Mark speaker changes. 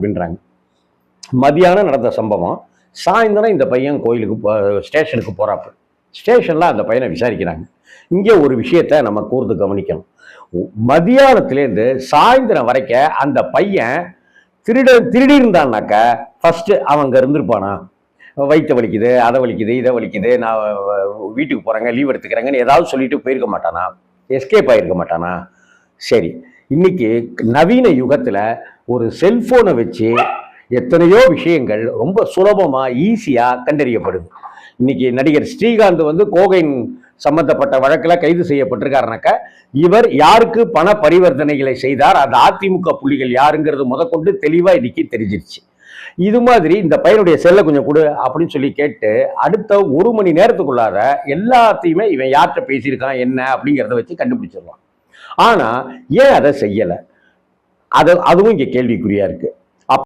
Speaker 1: அப்படின்றாங்க. மதியானம் நடந்த சம்பவம். சாயந்தரம் இந்த பையன் கோயிலுக்கு ஸ்டேஷனுக்கு போறாப்பு. ஸ்டேஷன்ல அந்த பையனை விசாரிக்கிறாங்க. இங்கே ஒரு விஷயத்த நம்ம கூர்ந்து கவனிக்கணும். மதியானத்திலேருந்து சாயந்தரம் வரைக்கும் அந்த பையன் திருடி இருந்தான்னாக்க ஃபர்ஸ்ட் அவங்க இருந்திருப்பானா, வயிற்று வலிக்குது, அதை வலிக்குது, இதை வலிக்குது, நான் வீட்டுக்கு போறேங்க, லீவ் எடுத்துக்கிறேங்கன்னு ஏதாவது சொல்லிட்டு போயிருக்க மாட்டானா, எஸ்கேப் ஆகிருக்க மாட்டானா? சரி, இன்னைக்கு நவீன யுகத்துல ஒரு செல்போனை வச்சு எத்தனையோ விஷயங்கள் ரொம்ப சுலபமா ஈஸியா கண்டறியப்படுது. இன்னைக்கு நடிகர் ஸ்ரீகாந்த் கோகைன் சம்பந்தப்பட்ட வழக்கில் கைது செய்யப்பட்டிருக்காருனாக்க இவர் யாருக்கு பண பரிவர்த்தனைகளை செய்தார், அந்த அதிமுக புள்ளிகள் யாருங்கிறது முதற்கொண்டு தெளிவா இன்னைக்கு தெரிஞ்சிருச்சு. இது மாதிரி இந்த பையனுடைய செல்லை கொஞ்சம் கொடு அப்படின்னு சொல்லி கேட்டு அடுத்த 1 மணி நேரத்துக்குள்ளார எல்லாத்தையுமே இவன் யார்கிட்ட பேசியிருக்கான் என்ன அப்படிங்கிறத வச்சு கண்டுபிடிச்சிடலாம். ஆனா ஏன் அதை செய்யலை? அதுவும் இங்க கேள்விக்குறியா இருக்கு.